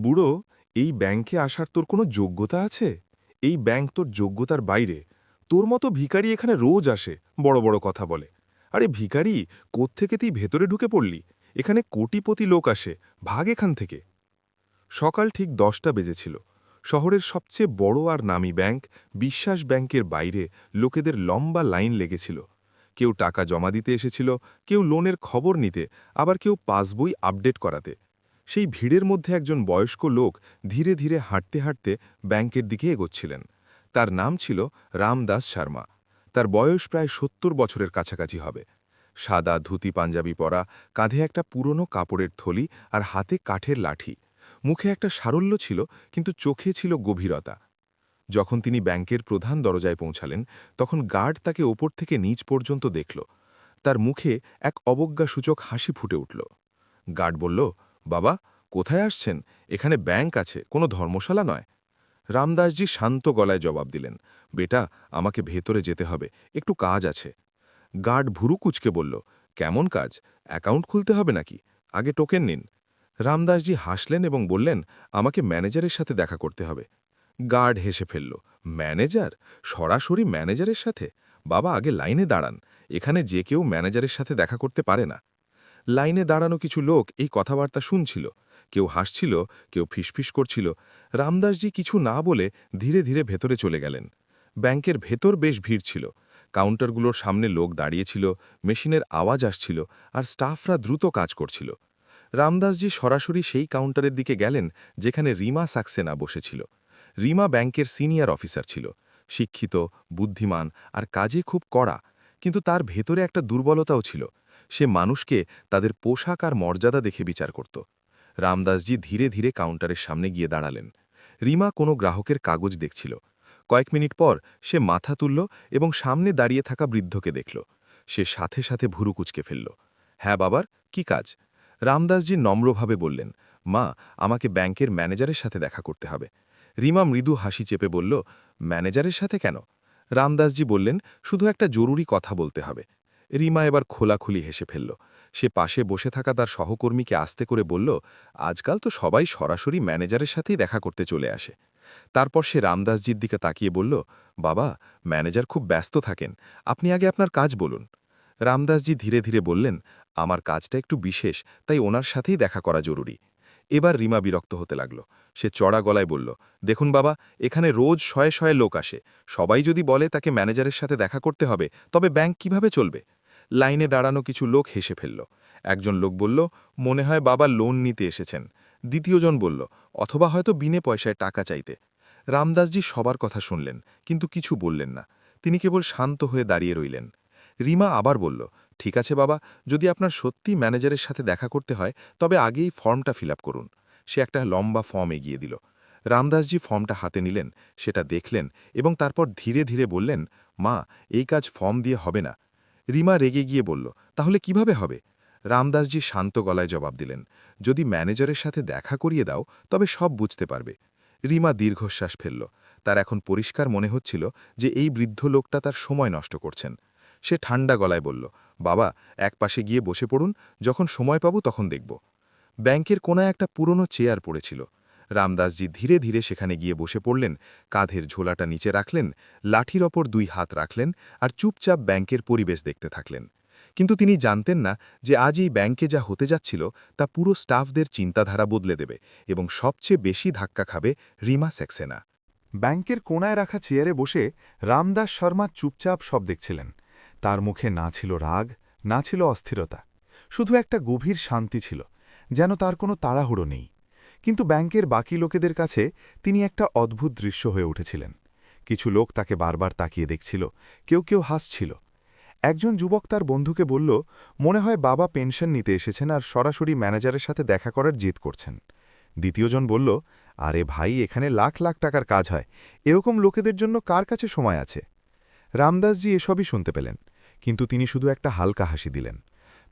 বুড়ো, এই ব্যাংকে আসার তোর কোনো যোগ্যতা আছে? এই ব্যাংক তোর যোগ্যতার বাইরে। তোর মতো ভিখারি এখানে রোজ আসে, বড় বড় কথা বলে। আরে ভিখারি, কোত্থেকে তুই ভেতরে ঢুকে পড়লি? এখানে কোটিপতি লোক আসে, ভাগ এখান থেকে। সকাল ঠিক 10টা বেজেছিল। শহরের সবচেয়ে বড় আর নামী ব্যাংক, বিশ্বাস ব্যাংকের বাইরে লোকেদের লম্বা লাইন লেগেছিল। কেউ টাকা জমা দিতে এসেছিল, কেউ লোনের খবর নিতে, আবার কেউ পাসবই আপডেট করাতে। সেই ভিড়ের মধ্যে একজন বয়স্ক লোক ধীরে ধীরে হাঁটতে হাঁটতে ব্যাংকের দিকে এগোচ্ছিলেন। তার নাম ছিল রামদাস শর্মা। তার বয়স প্রায় 70 বছরের কাছাকাছি হবে। সাদা ধুতি পাঞ্জাবি পরা, কাঁধে একটা পুরনো কাপড়ের থলি আর হাতে কাঠের লাঠি। মুখে একটা সারল্য ছিল, কিন্তু চোখে ছিল গভীরতা। যখন তিনি ব্যাংকের প্রধান দরজায় পৌঁছালেন, তখন গার্ড তাকে ওপর থেকে নিচ পর্যন্ত দেখল। তার মুখে এক অবজ্ঞাসূচক হাসি ফুটে উঠল। গার্ড বলল, বাবা, কোথায় আসছেন? এখানে ব্যাংক আছে, কোনো ধর্মশালা নয়। রামদাসজি শান্ত গলায় জবাব দিলেন, বেটা, আমাকে ভেতরে যেতে হবে, একটু কাজ আছে। গার্ড ভুরু কুচকে বলল, কেমন কাজ? অ্যাকাউন্ট খুলতে হবে নাকি? আগে টোকেন নিন। রামদাসজি হাসলেন এবং বললেন, আমাকে ম্যানেজারের সাথে দেখা করতে হবে। গার্ড হেসে ফেলল, ম্যানেজার? সরাসরি ম্যানেজারের সাথে? বাবা, আগে লাইনে দাঁড়ান। এখানে যে কেউ ম্যানেজারের সাথে দেখা করতে পারে না। লাইনে দাঁড়ানো কিছু লোক এই কথাবার্তা শুনছিল। কেউ হাসছিল, কেউ ফিসফিস করছিল। রামদাসজি কিছু না বলে ধীরে ধীরে ভেতরে চলে গেলেন। ব্যাংকের ভেতর বেশ ভিড় ছিল। কাউন্টারগুলোর সামনে লোক দাঁড়িয়েছিল, মেশিনের আওয়াজ আসছিল, আর স্টাফরা দ্রুত কাজ করছিল। রামদাসজি সরাসরি সেই কাউন্টারের দিকে গেলেন যেখানে রিমা সাক্সেনা বসেছিল। রিমা ব্যাংকের সিনিয়র অফিসার ছিল, শিক্ষিত, বুদ্ধিমান আর কাজে খুব কড়া। কিন্তু তার ভেতরে একটা দুর্বলতাও ছিল। সে মানুষকে তাদের পোশাক আর মর্যাদা দেখে বিচার করত। রামদাসজি ধীরে ধীরে কাউন্টারের সামনে গিয়ে দাঁড়ালেন। রিমা কোনো গ্রাহকের কাগজ দেখছিল। কয়েক মিনিট পর সে মাথা তুলল এবং সামনে দাঁড়িয়ে থাকা বৃদ্ধকে দেখল। সে সাথে সাথে ভুরু কুচকে ফেলল। হ্যাঁ বাবার, কি কাজ? রামদাসজি নম্রভাবে বললেন, মা, আমাকে ব্যাংকের ম্যানেজারের সাথে দেখা করতে হবে। রিমা মৃদু হাসি চেপে বলল, ম্যানেজারের সাথে কেন? রামদাসজি বললেন, শুধু একটা জরুরি কথা বলতে হবে। রিমা এবার খোলাখুলি হেসে ফেলল। সে পাশে বসে থাকা তার সহকর্মীকে আস্তে করে বলল, আজকাল তো সবাই সরাসরি ম্যানেজারের সাথেই দেখা করতে চলে আসে। তারপর সে রামদাসজির দিকে তাকিয়ে বলল, বাবা, ম্যানেজার খুব ব্যস্ত থাকেন, আপনি আগে আপনার কাজ বলুন। রামদাসজি ধীরে ধীরে বললেন, আমার কাজটা একটু বিশেষ, তাই ওনার সাথেই দেখা করা জরুরি। এবার রিমা বিরক্ত হতে লাগল। সে চড়া গলায় বলল, দেখুন বাবা, এখানে রোজ শয়ে শয়ে লোক আসে। সবাই যদি বলে তাকে ম্যানেজারের সাথে দেখা করতে হবে, তবে ব্যাংক কিভাবে চলবে? লাইনে দাঁড়ানো কিছু লোক হেসে ফেলল। একজন লোক বলল, মনে হয় বাবা লোন নিতে এসেছেন। দ্বিতীয়জন বলল, অথবা হয়তো বিনে পয়সায় টাকা চাইতে। রামদাসজি সবার কথা শুনলেন, কিন্তু কিছু বললেন না। তিনি কেবল শান্ত হয়ে দাঁড়িয়ে রইলেন। রিমা আবার বলল, ঠিক আছে বাবা, যদি আপনার সত্যি ম্যানেজারের সাথে দেখা করতে হয়, তবে আগেই ফর্মটা ফিল করুন। সে একটা লম্বা ফর্ম এগিয়ে দিল। রামদাসজি ফর্মটা হাতে নিলেন, সেটা দেখলেন এবং তারপর ধীরে ধীরে বললেন, মা, এই কাজ ফর্ম দিয়ে হবে না। রিমা রেগে গিয়ে বলল, তাহলে কিভাবে হবে? রামদাসজি শান্ত গলায় জবাব দিলেন, যদি ম্যানেজারের সাথে দেখা করিয়ে দাও, তবে সব বুঝতে পারবে। রিমা দীর্ঘশ্বাস ফেলল। তার এখন পরিষ্কার মনে হচ্ছিল যে এই বৃদ্ধ লোকটা তার সময় নষ্ট করছেন। সে ঠান্ডা গলায় বলল, বাবা, একপাশে গিয়ে বসে পড়ুন, যখন সময় পাবো তখন দেখব। ব্যাংকের কোনায় একটা পুরনো চেয়ার পড়েছিল। রামদাসজি ধীরে ধীরে সেখানে গিয়ে বসে পড়লেন, কাঁধের ঝোলাটা নিচে রাখলেন, লাঠির ওপর 2 হাত রাখলেন আর চুপচাপ ব্যাংকের পরিবেশ দেখতে থাকলেন। কিন্তু তিনি জানতেন না যে আজ এই ব্যাংকে যা হতে যাচ্ছিল তা পুরো স্টাফদের চিন্তাধারা বদলে দেবে এবং সবচেয়ে বেশি ধাক্কা খাবে রিমা সাক্সেনা। ব্যাংকের কোণায় রাখা চেয়ারে বসে রামদাস শর্মা চুপচাপ সব দেখছিলেন। তার মুখে না ছিল রাগ, না ছিল অস্থিরতা, শুধু একটা গভীর শান্তি ছিল, যেন তার কোনো তাড়াহুড়ো নেই। কিন্তু ব্যাংকের বাকি লোকেদের কাছে তিনি একটা অদ্ভুত দৃশ্য হয়ে উঠেছিলেন। কিছু লোক তাকে বারবার তাকিয়ে দেখছিল, কেউ কেউ হাসছিল। একজন যুবক তার বন্ধুকে বলল, মনে হয় বাবা পেনশন নিতে এসেছেন আর সরাসরি ম্যানেজারের সাথে দেখা করার জিদ করছেন। দ্বিতীয়জন বলল, আরে ভাই, এখানে লাখ লাখ টাকার কাজ হয়, এরকম লোকেদের জন্য কার কাছে সময় আছে? রামদাসজি এসবই শুনতে পেলেন, কিন্তু তিনি শুধু একটা হালকা হাসি দিলেন।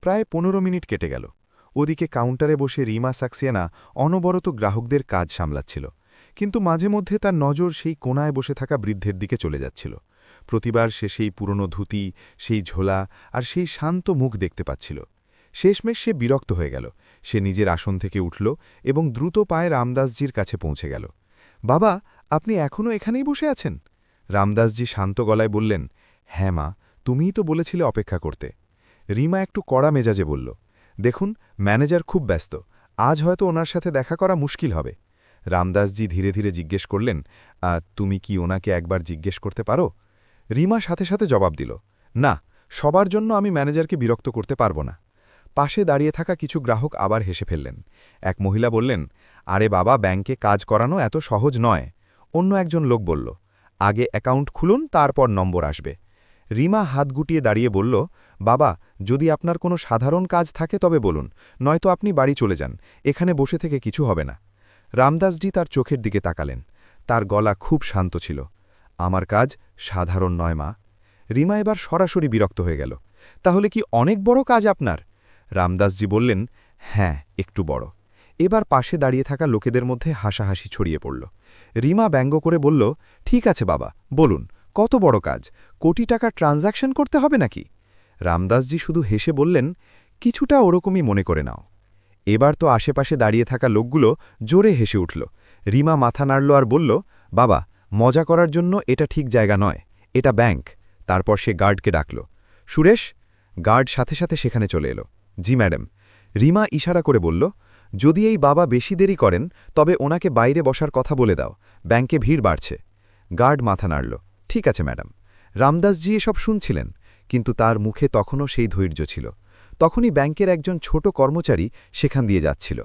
প্রায় 15 মিনিট কেটে গেল। ওদিকে কাউন্টারে বসে রিমা সাক্সেনা অনবরত গ্রাহকদের কাজ সামলাচ্ছিল, কিন্তু মাঝে মধ্যে তার নজর সেই কোণায় বসে থাকা বৃদ্ধের দিকে চলে যাচ্ছিল। প্রতিবার সে সেই পুরনো ধুতি, সেই ঝোলা আর সেই শান্ত মুখ দেখতে পাচ্ছিল। শেষমেশ সে বিরক্ত হয়ে গেল। সে নিজের আসন থেকে উঠল এবং দ্রুত পায়ে রামদাসজির কাছে পৌঁছে গেল। বাবা, আপনি এখনও এখানেই বসে আছেন? রামদাসজি শান্ত গলায় বললেন, হ্যাঁ মা, তুমিই তো বলেছিলে অপেক্ষা করতে। রিমা একটু কড়া মেজাজে বলল, দেখুন, ম্যানেজার খুব ব্যস্ত, আজ হয়তো ওনার সাথে দেখা করা মুশকিল হবে। রামদাসজি ধীরে ধীরে জিজ্ঞেস করলেন, তুমি কি ওনাকে একবার জিজ্ঞেস করতে পারো? রিমা সাথে সাথে জবাব দিল, না, সবার জন্য আমি ম্যানেজারকে বিরক্ত করতে পারব না। পাশে দাঁড়িয়ে থাকা কিছু গ্রাহক আবার হেসে ফেললেন। এক মহিলা বললেন, আরে বাবা, ব্যাংকে কাজ করানো এত সহজ নয়। অন্য একজন লোক বলল, আগে অ্যাকাউন্ট খুলুন, তারপর নম্বর আসবে। রিমা হাত গুটিয়ে দাঁড়িয়ে বলল, বাবা, যদি আপনার কোনো সাধারণ কাজ থাকে তবে বলুন, নয়তো আপনি বাড়ি চলে যান, এখানে বসে থেকে কিছু হবে না। রামদাসজি তার চোখের দিকে তাকালেন। তার গলা খুব শান্ত ছিল। আমার কাজ সাধারণ নয় মা। রিমা এবার সরাসরি বিরক্ত হয়ে গেল, তাহলে কি অনেক বড় কাজ আপনার? রামদাসজি বললেন, হ্যাঁ, একটু বড়। এবার পাশে দাঁড়িয়ে থাকা লোকেদের মধ্যে হাসাহাসি ছড়িয়ে পড়ল। রিমা ব্যঙ্গ করে বলল, ঠিক আছে বাবা, বলুন, কত বড় কাজ? কোটি টাকা ট্রানজ্যাকশন করতে হবে নাকি? রামদাসজি শুধু হেসে বললেন, কিছুটা ওরকমই মনে করে নাও। এবার তো আশেপাশে দাঁড়িয়ে থাকা লোকগুলো জোরে হেসে উঠল। রিমা মাথা নাড়ল আর বলল, বাবা, মজা করার জন্য এটা ঠিক জায়গা নয়, এটা ব্যাংক। তারপর সে গার্ডকে ডাকল, সুরেশ। গার্ড সাথে সাথে সেখানে চলে এলো। জি ম্যাডাম। রিমা ইশারা করে বলল, যদি এই বাবা বেশি দেরি করেন তবে ওনাকে বাইরে বসার কথা বলে দাও, ব্যাংকে ভিড় বাড়ছে। গার্ড মাথা নাড়ল, ঠিক আছে ম্যাডাম। রামদাসজি এসব শুনছিলেন, কিন্তু তার মুখে তখনও সেই ধৈর্য ছিল। তখনই ব্যাংকের একজন ছোট কর্মচারী সেখান দিয়ে যাচ্ছিল।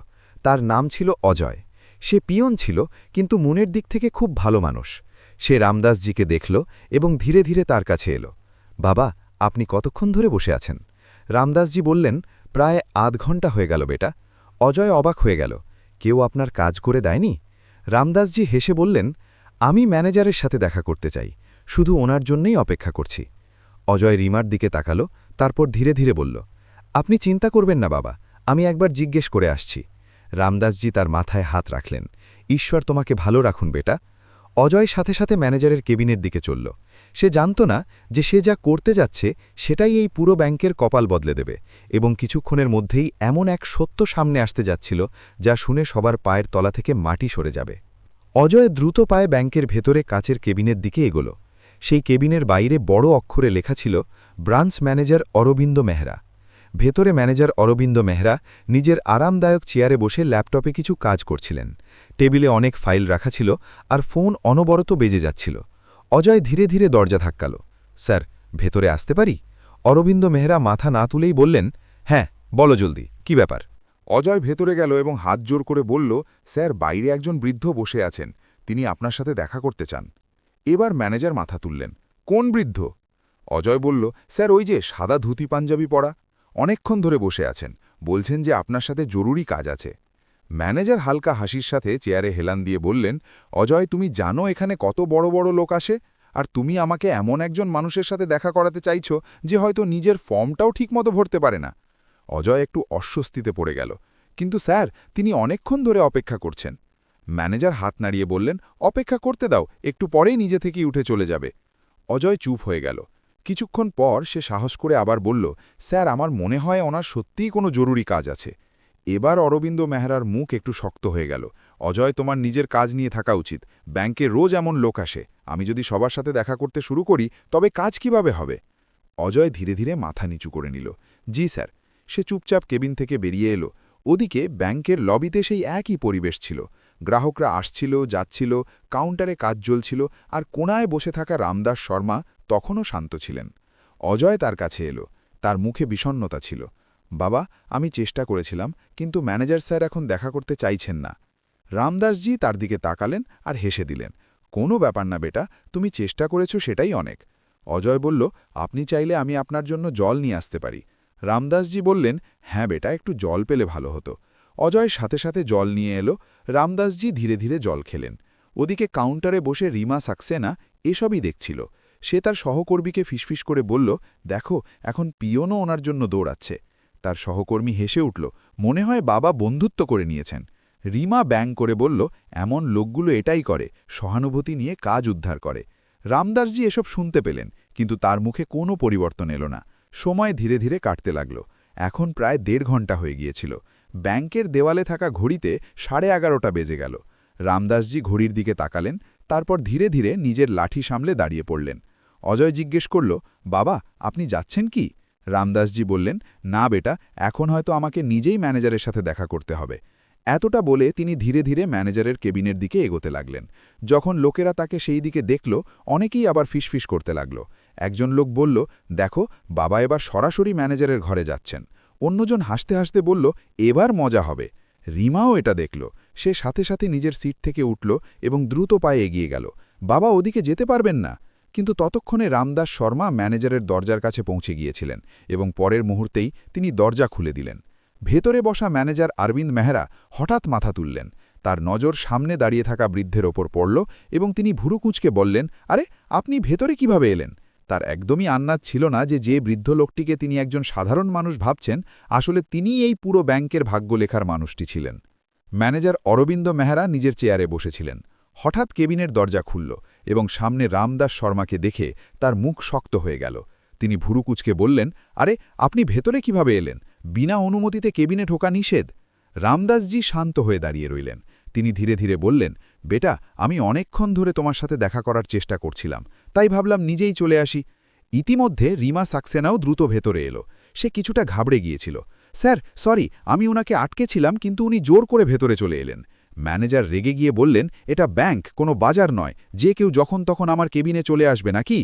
তার নাম ছিল অজয়। সে পিয়ন ছিল, কিন্তু মনের দিক থেকে খুব ভালো মানুষ। সে রামদাসজিকে দেখল এবং ধীরে ধীরে তার কাছে এলো। বাবা, আপনি কতক্ষণ ধরে বসে আছেন? রামদাসজি বললেন, প্রায় আধ ঘন্টা হয়ে গেল বেটা। অজয় অবাক হয়ে গেল, কেউ আপনার কাজ করে দেয়নি? রামদাসজি হেসে বললেন, আমি ম্যানেজারের সাথে দেখা করতে চাই, শুধু ওনার জন্যই অপেক্ষা করছি। অজয় রিমার দিকে তাকালো, তারপর ধীরে ধীরে বলল, আপনি চিন্তা করবেন না বাবা, আমি একবার জিজ্ঞেস করে আসছি। রামদাসজি তার মাথায় হাত রাখলেন, ঈশ্বর তোমাকে ভালো রাখুন বেটা। অজয় সাথে সাথে ম্যানেজারের কেবিনের দিকে চলল। সে জানত না যে সে যা করতে যাচ্ছে সেটাই এই পুরো ব্যাংকের কপাল বদলে দেবে, এবং কিছুক্ষণের মধ্যেই এমন এক সত্য সামনে আসতে যাচ্ছিল যা শুনে সবার পায়ের তলা থেকে মাটি সরে যাবে। অজয় দ্রুত পায়ে ব্যাংকের ভেতরে কাচের কেবিনের দিকে এগোল। সেই কেবিনের বাইরে বড় অক্ষরে লেখা ছিল, ব্রাঞ্চ ম্যানেজার অরবিন্দ মেহরা। ভেতরে ম্যানেজার অরবিন্দ মেহরা নিজের আরামদায়ক চেয়ারে বসে ল্যাপটপে কিছু কাজ করছিলেন। টেবিলে অনেক ফাইল রাখা ছিল আর ফোন অনবরত বেজে যাচ্ছিল। অজয় ধীরে ধীরে দরজা ধাক্কাল। স্যার, ভেতরে আসতে পারি? অরবিন্দ মেহরা মাথা না তুলেই বললেন, হ্যাঁ, বলো জলদি, কি ব্যাপার? অজয় ভেতরে গেল এবং হাত জোর করে বলল, স্যার, বাইরে একজন বৃদ্ধ বসে আছেন, তিনি আপনার সাথে দেখা করতে চান। এবার ম্যানেজার মাথা তুললেন, কোন বৃদ্ধ? অজয় বলল, স্যার, ওই যে সাদা ধুতি পাঞ্জাবি পরা, অনেকক্ষণ ধরে বসে আছেন, বলছেন যে আপনার সাথে জরুরি কাজ আছে। ম্যানেজার হালকা হাসির সাথে চেয়ারে হেলান দিয়ে বললেন, অজয়, তুমি জানো এখানে কত বড় বড় লোক আসে, আর তুমি আমাকে এমন একজন মানুষের সাথে দেখা করাতে চাইছো যে হয়তো নিজের ফর্মটাও ঠিকমতো ভরতে পারে না। অজয় একটু অস্বস্তিতে পড়ে গেল, কিন্তু স্যার, তিনি অনেকক্ষণ ধরে অপেক্ষা করছেন। ম্যানেজার হাত নাড়িয়ে বললেন, অপেক্ষা করতে দাও, একটু পরেই নিজে থেকেই উঠে চলে যাবে। অজয় চুপ হয়ে গেল। কিছুক্ষণ পর সে সাহস করে আবার বলল, স্যার, আমার মনে হয় ওনার সত্যিই কোনো জরুরি কাজ আছে। এবার অরবিন্দ মেহরার মুখ একটু শক্ত হয়ে গেল। অজয়, তোমার নিজের কাজ নিয়ে থাকা উচিত। ব্যাংকে রোজ এমন লোক আসে, আমি যদি সবার সাথে দেখা করতে শুরু করি তবে কাজ কিভাবে হবে? অজয় ধীরে ধীরে মাথা নিচু করে নিল। জি স্যার। সে চুপচাপ কেবিন থেকে বেরিয়ে এলো। ওদিকে ব্যাংকের লবিতে সেই একই পরিবেশ ছিল। গ্রাহকরা আসছিল, যাচ্ছিল, কাউন্টারে কাজ চলছিল, আর কোণায় বসে থাকা রামদাস শর্মা তখনও শান্ত ছিলেন। অজয় তার কাছে এলো। তার মুখে বিষণ্ণতা ছিল। বাবা, আমি চেষ্টা করেছিলাম, কিন্তু ম্যানেজার স্যার এখন দেখা করতে চাইছেন না। রামদাসজি তার দিকে তাকালেন আর হেসে দিলেন। কোনো ব্যাপার না বেটা, তুমি চেষ্টা করেছ সেটাই অনেক। অজয় বলল, আপনি চাইলে আমি আপনার জন্য জল নিয়ে আসতে পারি। রামদাসজি বললেন, হ্যাঁ বেটা, একটু জল পেলে ভালো হতো। অজয় সাথে সাথে জল নিয়ে এলো। রামদাসজি ধীরে ধীরে জল খেলেন। ওদিকে কাউন্টারে বসে রিমা সাক্সেনা এসবই দেখছিল। সে তার সহকর্মীকে ফিসফিস করে বলল, দেখো, এখন পিয়নও ওনার জন্য দৌড়াচ্ছে। তার সহকর্মী হেসে উঠল, মনে হয় বাবা বন্ধুত্ব করে নিয়েছেন। রিমা ব্যাং করে বলল, এমন লোকগুলো এটাই করে, সহানুভূতি নিয়ে কাজ উদ্ধার করে। রামদাসজি এসব শুনতে পেলেন, কিন্তু তার মুখে কোনো পরিবর্তন এলো না। সময় ধীরে ধীরে কাটতে লাগল। এখন প্রায় ১.৫ ঘন্টা হয়ে গিয়েছিল। ব্যাংকের দেওয়ালে থাকা ঘড়িতে 11:30 বেজে গেল। রামদাসজি ঘড়ির দিকে তাকালেন, তারপর ধীরে ধীরে নিজের লাঠি সামলে দাঁড়িয়ে পড়লেন। অজয় জিজ্ঞেস করল, বাবা, আপনি যাচ্ছেন কি? রামদাসজি বললেন, না বেটা, এখন হয়তো আমাকে নিজেই ম্যানেজারের সাথে দেখা করতে হবে। এতটা বলে তিনি ধীরে ধীরে ম্যানেজারের কেবিনের দিকে এগোতে লাগলেন। যখন লোকেরা তাকে সেই দিকে দেখল, অনেকেই আবার ফিসফিস করতে লাগল। একজন লোক বলল, দেখো, বাবা এবার সরাসরি ম্যানেজারের ঘরে যাচ্ছেন। অন্যজন হাসতে হাসতে বলল, এবার মজা হবে। রিমাও এটা দেখল। সে সাথে সাথে নিজের সিট থেকে উঠল এবং দ্রুত পায়ে এগিয়ে গেল। বাবা ওদিকে যেতে পারবেন না। কিন্তু ততক্ষণে রামদাস শর্মা ম্যানেজারের দরজার কাছে পৌঁছে গিয়েছিলেন এবং পরের মুহূর্তেই তিনি দরজা খুলে দিলেন। ভেতরে বসা ম্যানেজার অরবিন্দ মেহরা হঠাৎ মাথা তুললেন। তার নজর সামনে দাঁড়িয়ে থাকা বৃদ্ধের ওপর পড়ল এবং তিনি ভুরু কুঁচকে বললেন, আরে, আপনি ভেতরে কিভাবে এলেন? তার একদমই আন্দাজ ছিল না যে বৃদ্ধ লোকটিকে তিনি একজন সাধারণ মানুষ ভাবছেন, আসলে তিনিই এই পুরো ব্যাংকের ভাগ্য লেখার মানুষটি ছিলেন। ম্যানেজার অরবিন্দ মেহরা নিজের চেয়ারে বসেছিলেন। হঠাৎ কেবিনের দরজা খুলল এবং সামনে রামদাস শর্মাকে দেখে তার মুখ শক্ত হয়ে গেল। তিনি ভুরু কুঁচকে বললেন, আরে, আপনি ভেতরে কিভাবে এলেন? বিনা অনুমতিতে কেবিনে ঢোকা নিষেধ। রামদাসজি শান্ত হয়ে দাঁড়িয়ে রইলেন। তিনি ধীরে ধীরে বললেন, বেটা, আমি অনেকক্ষণ ধরে তোমার সাথে দেখা করার চেষ্টা করছিলাম, তাই ভাবলাম নিজেই চলে আসি। ইতিমধ্যে রিমা সাক্সেনাও দ্রুত ভেতরে এলো। সে কিছুটা ঘাবড়ে গিয়েছিল। স্যার, সরি, আমি উনাকে আটকেছিলাম, কিন্তু উনি জোর করে ভেতরে চলে এলেন। ম্যানেজার রেগে গিয়ে বললেন, এটা ব্যাংক, কোনো বাজার নয় যে কেউ যখন তখন আমার কেবিনে চলে আসবে নাকি?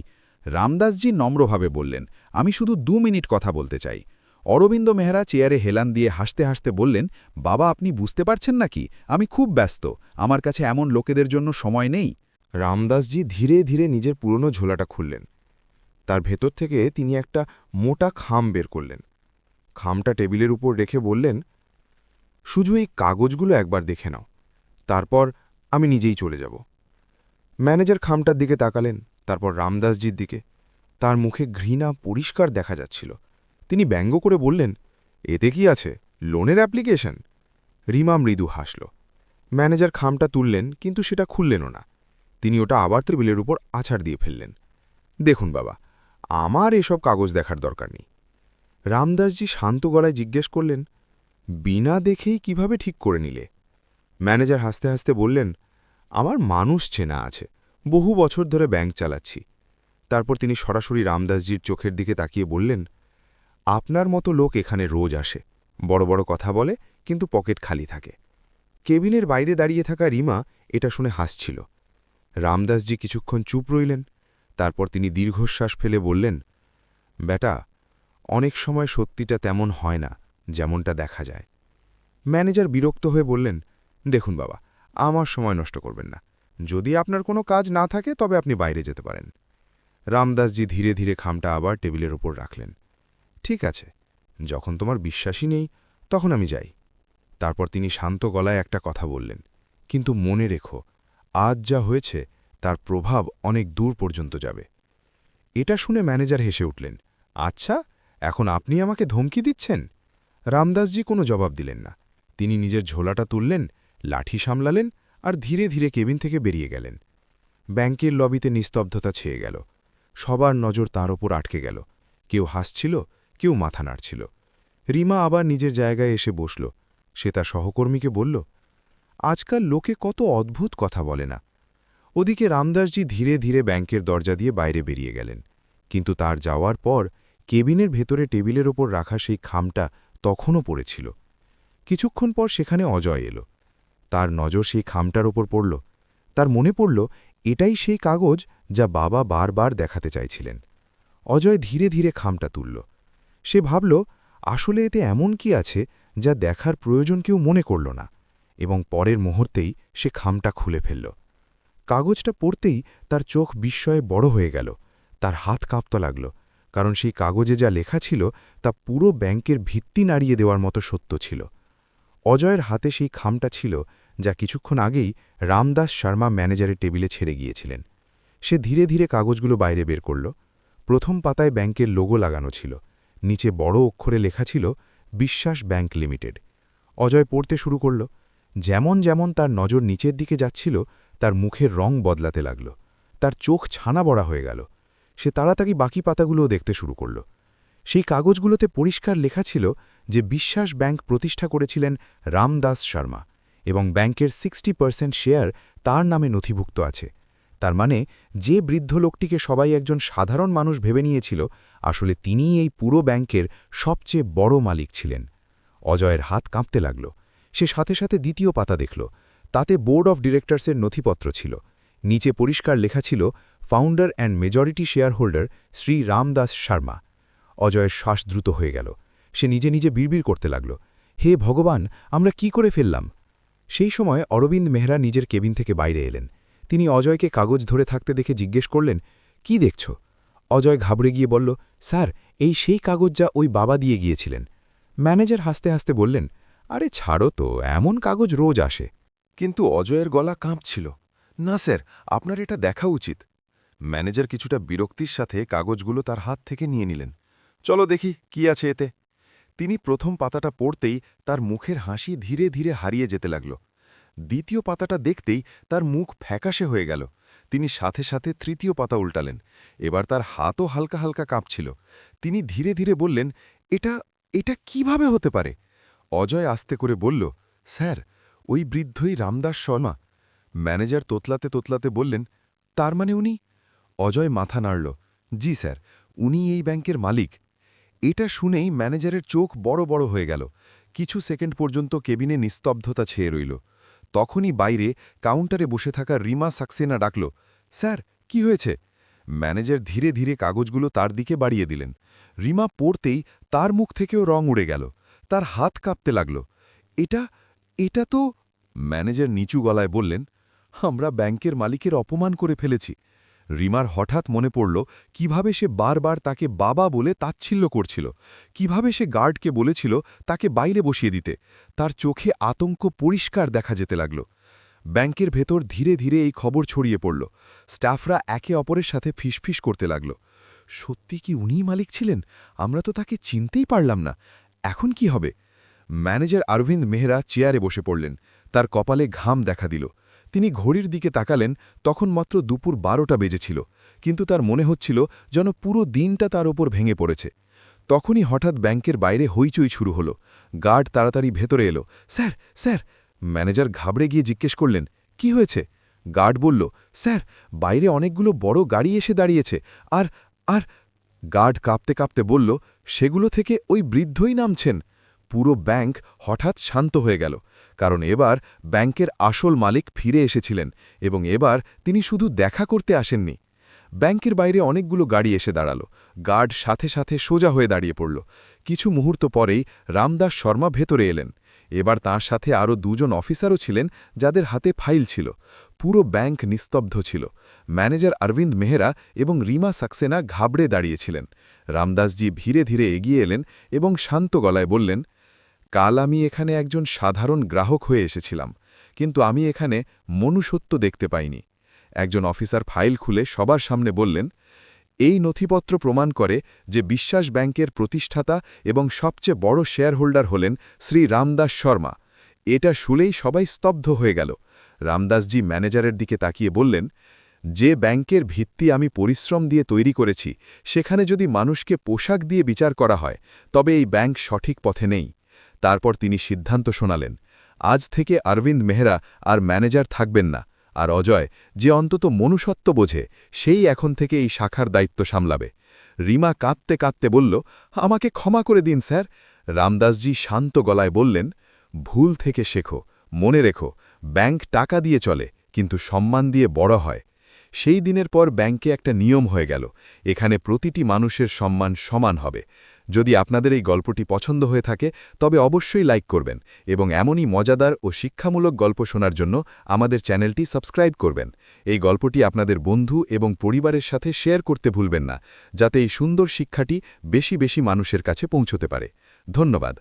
রামদাসজি নম্রভাবে বললেন, আমি শুধু 2 মিনিট কথা বলতে চাই। অরবিন্দ মেহরা চেয়ারে হেলান দিয়ে হাসতে হাসতে বললেন, বাবা, আপনি বুঝতে পারছেন নাকি? আমি খুব ব্যস্ত, আমার কাছে এমন লোকেদের জন্য সময় নেই। রামদাসজি ধীরে ধীরে নিজের পুরনো ঝোলাটা খুললেন। তার ভেতর থেকে তিনি একটা মোটা খাম বের করলেন। খামটা টেবিলের উপর রেখে বললেন, শুধু এই কাগজগুলো একবার দেখে নাও, তারপর আমি নিজেই চলে যাব। ম্যানেজার খামটার দিকে তাকালেন, তারপর রামদাসজির দিকে। তার মুখে ঘৃণা পরিষ্কার দেখা যাচ্ছিল। তিনি ব্যঙ্গ করে বললেন, এতে কি আছে, লোনের অ্যাপ্লিকেশন? রিমা মৃদু হাসল। ম্যানেজার খামটা তুললেন, কিন্তু সেটা খুললেনও না। তিনি ওটা আবার টেবিলের উপর আছাড় দিয়ে ফেললেন। দেখুন বাবা, আমার এসব কাগজ দেখার দরকার নেই। রামদাসজি শান্ত গলায় জিজ্ঞেস করলেন, বিনা দেখেই কিভাবে ঠিক করে নিলে? ম্যানেজার হাসতে হাসতে বললেন, আমার মানুষ চেনা আছে, বহু বছর ধরে ব্যাংক চালাচ্ছি। তারপর তিনি সরাসরি রামদাসজির চোখের দিকে তাকিয়ে বললেন, আপনার মতো লোক এখানে রোজ আসে, বড় বড় কথা বলে, কিন্তু পকেট খালি থাকে। কেবিনের বাইরে দাঁড়িয়ে থাকা রিমা এটা শুনে হাসছিল। রামদাসজি কিছুক্ষণ চুপ রইলেন। তারপর তিনি দীর্ঘশ্বাস ফেলে বললেন, বেটা, অনেক সময় সত্যিটা তেমন হয় না যেমনটা দেখা যায়। ম্যানেজার বিরক্ত হয়ে বললেন, দেখুন বাবা, আমার সময় নষ্ট করবেন না। যদি আপনার কোনো কাজ না থাকে তবে আপনি বাইরে যেতে পারেন। রামদাসজি ধীরে ধীরে খামটা আবার টেবিলের ওপর রাখলেন। ঠিক আছে, যখন তোমার বিশ্বাসই নেই তখন আমি যাই। তারপর তিনি শান্ত গলায় একটা কথা বললেন, কিন্তু মনে রেখো, আজ যা হয়েছে তার প্রভাব অনেক দূর পর্যন্ত যাবে। এটা শুনে ম্যানেজার হেসে উঠলেন, আচ্ছা, এখন আপনি আমাকে ধমকি দিচ্ছেন? রামদাসজি কোনো জবাব দিলেন না। তিনি নিজের ঝোলাটা তুললেন, লাঠি সামলালেন আর ধীরে ধীরে কেবিন থেকে বেরিয়ে গেলেন। ব্যাংকের লবিতে নিস্তব্ধতা ছেয়ে গেল। সবার নজর তার ওপর আটকে গেল। কেউ হাসছিল, কেউ মাথা নাড়ছিল। রিমা আবার নিজের জায়গায় এসে বসল। সে তার সহকর্মীকে বলল, আজকাল লোকে কত অদ্ভুত কথা বলে না। ওদিকে রামদাসজি ধীরে ধীরে ব্যাংকের দরজা দিয়ে বাইরে বেরিয়ে গেলেন। কিন্তু তার যাওয়ার পর কেবিনের ভেতরে টেবিলের ওপর রাখা সেই খামটা তখনও পড়েছিল। কিছুক্ষণ পর সেখানে অজয় এলো। তার নজর সেই খামটার ওপর পড়ল। তার মনে পড়ল, এটাই সেই কাগজ যা বাবা বারবার দেখাতে চাইছিলেন। অজয় ধীরে ধীরে খামটা তুলল। সে ভাবল, আসলে এতে এমন কি আছে যা দেখার প্রয়োজন কেউ মনে করল না, এবং পরের মুহূর্তেই সে খামটা খুলে ফেলল। কাগজটা পড়তেই তার চোখ বিস্ময়ে বড় হয়ে গেল। তার হাত কাঁপতে লাগল, কারণ সেই কাগজে যা লেখা ছিল তা পুরো ব্যাংকের ভিত্তি নাড়িয়ে দেওয়ার মতো সত্য ছিল। অজয়ের হাতে সেই খামটা ছিল যা কিছুক্ষণ আগেই রামদাস শর্মা ম্যানেজারের টেবিলে ছেড়ে গিয়েছিলেন। সে ধীরে ধীরে কাগজগুলো বাইরে বের করল। প্রথম পাতায় ব্যাংকের লোগো লাগানো ছিল। নিচে বড় অক্ষরে লেখা ছিল, বিশ্বাস ব্যাংক লিমিটেড। অজয় পড়তে শুরু করল। যেমন যেমন তার নজর নিচের দিকে যাচ্ছিল, তার মুখের রং বদলাতে লাগল। তার চোখ ছানা বড়া হয়ে গেল। সে তাড়াতাড়ি বাকি পাতাগুলোও দেখতে শুরু করল। সেই কাগজগুলোতে পরিষ্কার লেখা ছিল যে বিশ্বাস ব্যাংক প্রতিষ্ঠা করেছিলেন রামদাস শর্মা এবং ব্যাংকের 60% শেয়ার তার নামে নথিভুক্ত আছে। তার মানে যে বৃদ্ধ লোকটিকে সবাই একজন সাধারণ মানুষ ভেবে নিয়েছিল, আসলে তিনিই এই পুরো ব্যাংকের সবচেয়ে বড় মালিক ছিলেন। অজয়ের হাত কাঁপতে লাগল। সে সাথে সাথে দ্বিতীয় পাতা দেখল। তাতে বোর্ড অফ ডিরেক্টরসের নথিপত্র ছিল। নিচে পরিষ্কার লেখা ছিল founder and majority shareholder Shri Ramdas Sharma. অজয়ের শ্বাস দ্রুত হয়ে গেল। সে নিজে নিজে বিড়বিড় করতে লাগল, হে ভগবান, আমরা কি করে ফেললাম? সেই সময় অরবিন্দ মেহরা নিজের কেবিন থেকে বাইরে এলেন। তিনি অজয়কে কাগজ ধরে থাকতে দেখে জিজ্ঞেস করলেন, কি দেখছ? অজয় ঘাবড়ে গিয়ে বলল, স্যার, এই সেই কাগজ যা ওই বাবা দিয়ে গিয়েছিলেন। ম্যানেজার হাসতে হাসতে বললেন, আরে ছাড়ো তো, এমন কাগজ রোজ আসে। কিন্তু অজয়ের গলা কাঁপছিল। না স্যার, আপনার এটা দেখা উচিত। ম্যানেজার কিছুটা বিরক্তির সাথে কাগজগুলো তার হাত থেকে নিয়ে নিলেন। চলো দেখি কি আছে এতে। তিনি প্রথম পাতাটা পড়তেই তার মুখের হাসি ধীরে ধীরে হারিয়ে যেতে লাগল। দ্বিতীয় পাতাটা দেখতেই তার মুখ ফ্যাকাশে হয়ে গেল। তিনি সাথে সাথে তৃতীয় পাতা উল্টালেন। এবার তার হাতও হালকা হালকা কাঁপছিল। তিনি ধীরে ধীরে বললেন, এটা এটা কিভাবে হতে পারে? অজয় আস্তে করে বলল, স্যার, ওই বৃদ্ধই রামদাস শর্মা। ম্যানেজার তোতলাতে তোতলাতে বললেন, তার মানে উনি? অজয় মাথা নাড়ল। জি স্যার, উনি এই ব্যাংকের মালিক। এটা শুনেই ম্যানেজারের চোখ বড় বড় হয়ে গেল। কিছু সেকেন্ড পর্যন্ত কেবিনে নিস্তব্ধতা ছেয়ে রইল। তখনই বাইরে কাউন্টারে বসে থাকা রিমা সাক্সেনা ডাকল, স্যার, কি হয়েছে? ম্যানেজার ধীরে ধীরে কাগজগুলো তার দিকে বাড়িয়ে দিলেন। রিমা পড়তেই তার মুখ থেকেও রং উড়ে গেল। তার হাত কাঁপতে লাগল। এটা এটা তো... ম্যানেজার নিচু গলায় বললেন, আমরা ব্যাংকের মালিকের অপমান করে ফেলেছি। রিমার হঠাৎ মনে পড়ল কিভাবে সে বারবার তাকে বাবা বলে তাচ্ছিল্য করছিল, কিভাবে সে গার্ডকে বলেছিল তাকে বাইরে বসিয়ে দিতে। তার চোখে আতঙ্ক পরিষ্কার দেখা যেতে লাগল। ব্যাংকের ভেতর ধীরে ধীরে এই খবর ছড়িয়ে পড়ল। স্টাফরা একে অপরের সাথে ফিসফিস করতে লাগল। সত্যি কি উনিই মালিক ছিলেন? আমরা তো তাকে চিনতেই পারলাম না। এখন কি হবে? ম্যানেজার অরবিন্দ মেহরা চেয়ারে বসে পড়লেন। তার কপালে ঘাম দেখা দিল। তিনি ঘড়ির দিকে তাকালেন। তখন মাত্র দুপুর 12টা বেজেছিল, কিন্তু তার মনে হচ্ছিল যেন পুরো দিনটা তার ওপর ভেঙে পড়েছে। তখনই হঠাৎ ব্যাংকের বাইরে হইচই শুরু হলো। গার্ড তাড়াতাড়ি ভেতরে এলো। Sir, sir! ম্যানেজার ঘাবড়ে গিয়ে জিজ্ঞেস করলেন, কি হয়েছে? গার্ড বলল, স্যার, বাইরে অনেকগুলো বড় গাড়ি এসে দাঁড়িয়েছে। আর আর গার্ড কাঁপতে কাঁপতে বলল, সেগুলো থেকে ওই বৃদ্ধই নামছেন। পুরো ব্যাংক হঠাৎ শান্ত হয়ে গেল, কারণ এবার ব্যাংকের আসল মালিক ফিরে এসেছিলেন এবং এবার তিনি শুধু দেখা করতে আসেননি। ব্যাংকের বাইরে অনেকগুলো গাড়ি এসে দাঁড়ালো। গার্ড সাথে সাথে সোজা হয়ে দাঁড়িয়ে পড়ল। কিছু মুহূর্ত পরেই রামদাস শর্মা ভেতরে এলেন। এবার তাঁর সাথে আরও 2জন অফিসারও ছিলেন, যাদের হাতে ফাইল ছিল। পুরো ব্যাংক নিস্তব্ধ ছিল। ম্যানেজার অরবিন্দ মেহরা এবং রিমা সাক্সেনা ঘাবড়ে দাঁড়িয়েছিলেন। রামদাসজি ধীরে ধীরে এগিয়ে এলেন এবং শান্ত গলায় বললেন, কাল আমি এখানে একজন সাধারণ গ্রাহক হয়ে এসেছিলাম, কিন্তু আমি এখানে মনুষ্যত্ব দেখতে পাইনি। একজন অফিসার ফাইল খুলে সবার সামনে বললেন, এই নথিপত্র প্রমাণ করে যে বিশ্বাস ব্যাংকের প্রতিষ্ঠাতা এবং সবচেয়ে বড় শেয়ারহোল্ডার হলেন শ্রী রামদাস শর্মা। এটা শুনেই সবাই স্তব্ধ হয়ে গেল। রামদাসজি ম্যানেজারের দিকে তাকিয়ে বললেন, যে ব্যাংকের ভিত্তি আমি পরিশ্রম দিয়ে তৈরি করেছি, সেখানে যদি মানুষকে পোশাক দিয়ে বিচার করা হয়, তবে এই ব্যাংক সঠিক পথে নেই। তারপর তিনি সিদ্ধান্ত শোনালেন, আজ থেকে অরবিন্দ মেহরা আর ম্যানেজার থাকবেন না, আর অজয়, যে অন্তত মনুষ্যত্ব বোঝে, সেই এখন থেকে এই শাখার দায়িত্ব সামলাবে। রিমা কাঁদতে কাঁদতে বলল, আমাকে ক্ষমা করে দিন স্যার। রামদাসজি শান্ত গলায় বললেন, ভুল থেকে শেখো, মনে রেখো, ব্যাংক টাকা দিয়ে চলে, কিন্তু সম্মান দিয়ে বড় হয়। সেই দিনের পর ব্যাংকে একটা নিয়ম হয়ে গেল, এখানে প্রতিটি মানুষের সম্মান সমান হবে। যদি আপনাদের এই গল্পটি পছন্দ হয়ে থাকে, তবে অবশ্যই লাইক করবেন এবং এমনই মজাদার ও শিক্ষামূলক গল্প শোনার জন্য আমাদের চ্যানেলটি সাবস্ক্রাইব করবেন। এই গল্পটি আপনাদের বন্ধু এবং পরিবারের সাথে শেয়ার করতে ভুলবেন না, যাতে এই সুন্দর শিক্ষাটি বেশি বেশি মানুষের কাছে পৌঁছতে পারে। ধন্যবাদ।